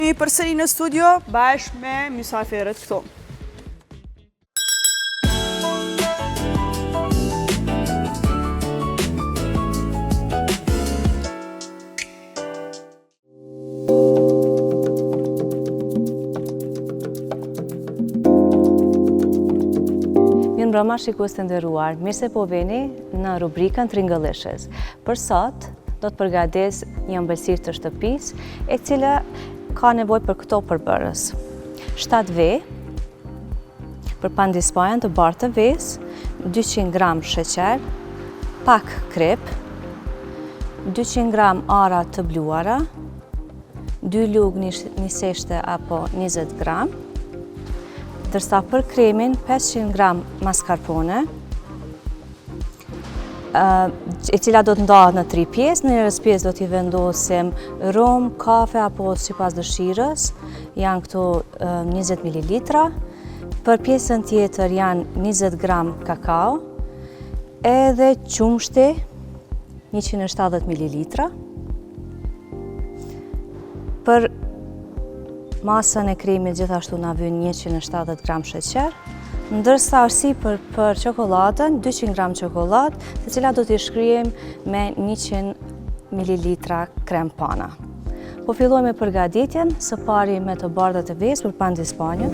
Një përsëri në studio bashkë me mysafirët këtu. Mbrëma shikues të nderuar, mirë se po vini në rubrikën Tringëllishës. Për sot do të përgatis një ëmbëlsirë të shtëpisë, e cila ka nevojë për këto përbërës: 7 ve, për pandispajen të bardhë të ves, 200 gram sheqer, pak krep, 200 gram ara të bluara, 2 lugë niseshte apo 20 gram, ndërsa për kremin 500 gram mascarpone, e cila do të ndahet në 3 pjesë. Në njërës pjesë do t'i vendosim rum, kafe apo sipas dëshirës, janë këtu 20 ml. Për pjesën tjetër janë 20 gram kakao, edhe qumshti 170 ml. Për masën e kremit gjithashtu na vjen 170 gram sheqer, ndërsa sipër për çokoladën 200 gram çokoladë, të cilat do t'i shkryejm me 100 ml krem pana. Po fillojmë me përgatitjen, së pari me të bardhat e ves për pandispanjen.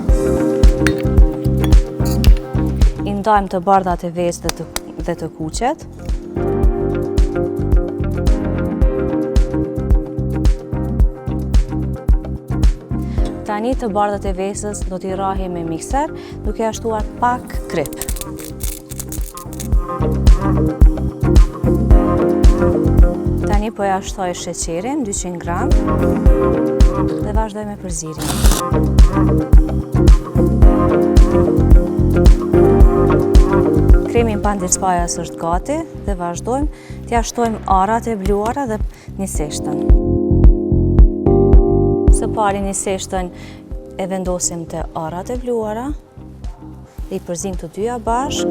I ndajmë të bardhat e ves dhe të kuqet. Tani të bardhat e vesës do t'i rrahim me mikser, duke ja shtuar pak krip. Tani po ja shtoj sheqerin, 200 gram, dhe vazhdoj me përzierjen. Kremi pandispajas është gati dhe vazhdojmë t'ja shtojmë arat e bluara dhe niseshtën. Së pari niseshtën e vendosim të arat e bluara dhe i përzim të dyja bashk.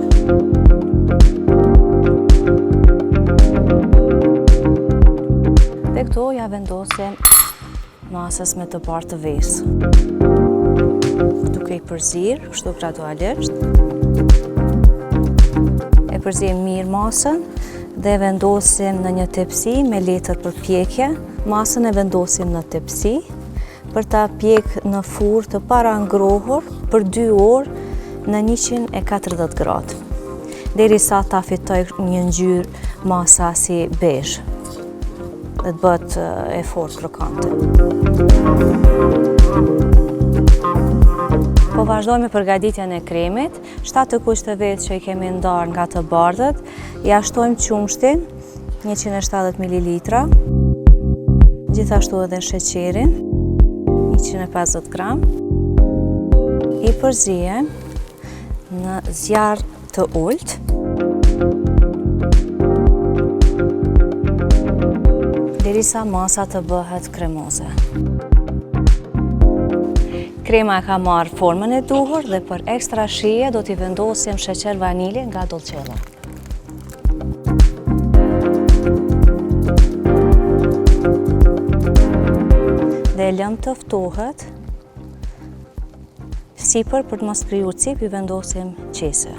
Dhe këto ja vendosim masës me të bardhë të ves. Duke i përzir, kështu gradualisht. E përzim mirë masën dhe vendosim në një tepsi me letër për pjekje. Masën e vendosim në tepsi për ta pjek në furrë të para ngrohur për 2 orë në 140 gradë, derisa ta fitoj një ngjyrë masa si bezh, dhe të bëhet e fortë krokante. Po vazhdojmë me përgatitjen e kremit. 7 të kuq të vet që i kemi ndarë nga të bardhët, ja shtojmë qumshtin 170 ml, gjithashtu edhe sheqerin 150 gram, i përzijem në zjarr të ulët, derisa masa të bëhet kremoze. Krema ka marrë formën e duhur dhe për ekstra shije do t'i vendosim sheqer vanilje nga Dolcella. Dhe lëm të ftohet, sipër për të mos kriju cip i vendosim qese.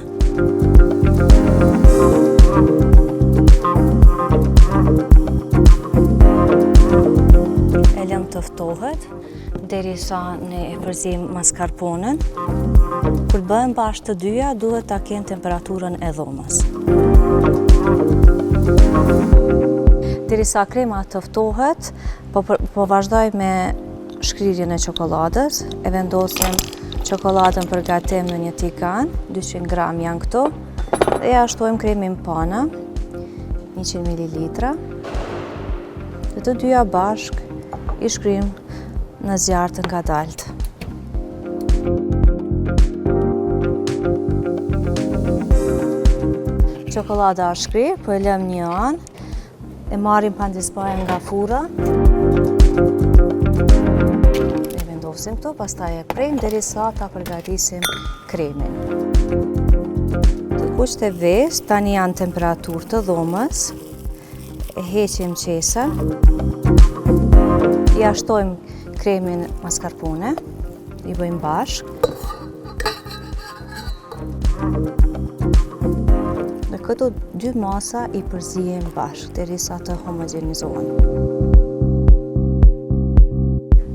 E lëm të ftohet, derisa ne e përzim mascarponën. Kur bëhen bashkë të dyja, duhet ta kenë temperaturën e dhomës. Derisa krema të ftohet, po vazhdoj me shkrirjen e çokoladës. E vendosim çokoladën për gatim në një tigan, 200 gram janë këto, dhe ja shtojmë kremin pana, 100 ml. Dhe të dyja bashk i shkrim në zjarr të ngadalt. Çokolada është shkrir, po e lëm një anë. E marrim pandispajen nga furra. E vendosim këto, pastaj e prejmë derisa ta përgatisim kremin. Të kuqt e ves tani janë temperaturë të dhomës. E heqim qesën. Ja shtojmë kremin mascarpone, i bëjmë bashkë. Dhe këto dy masa i përzihen bashkë derisa të homogenizohen.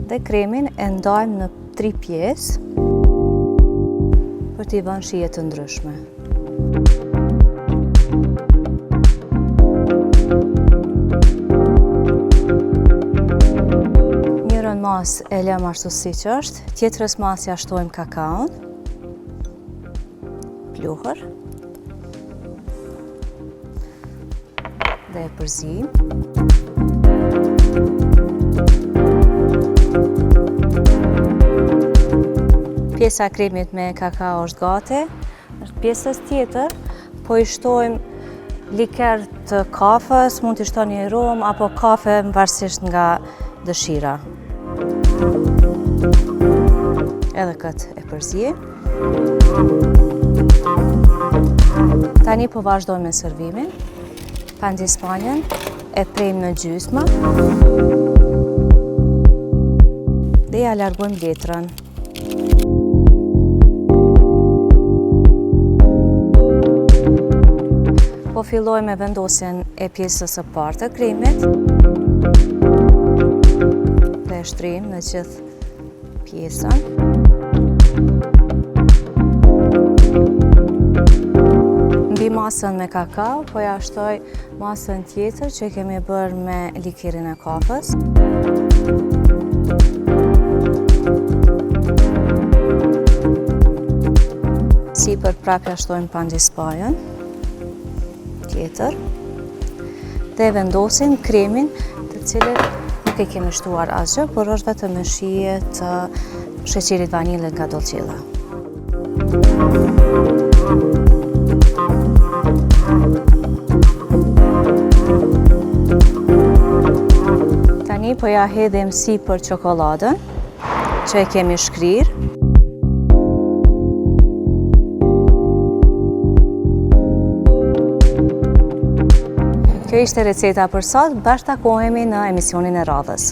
Dhe kremin e ndajmë në 3 pjesë për t'i vënë shije të ndryshme. Njërën mas e lëm ashtu siç është, tjetrës mas ja shtojmë kakaon, pluhur, dhe e përzijmë. Pjesa e kremit me kakao është gati. Pjesës tjetër, po i shtojmë liker të kafës, mund t'i shtoni rum apo kafe varësisht nga dëshira. Edhe këtë e përzijmë. Tani po vazhdojmë me servimin. Pandispanjen e prejmë në gjysmë dhe ja largojmë letrën. Po filloj me vendosjen e pjesës së parë të kremit dhe e shtrim në gjithë pjesën. Mbi masën me kakao, po ja shtoj masën tjetër që kemi bërë me likirin e kafës. Sipër prapë ja shtojmë pandispanjen tjetër dhe vendosim kremin të cilët nuk e kemi shtuar asgjë, por është vetëm me shije të sheqerit vanile nga Dolcella. Tani po ja hedhim sipër çokoladën që e kemi shkrirë. Kjo ishte receta për sot, bashkë takohemi në emisionin e radhës.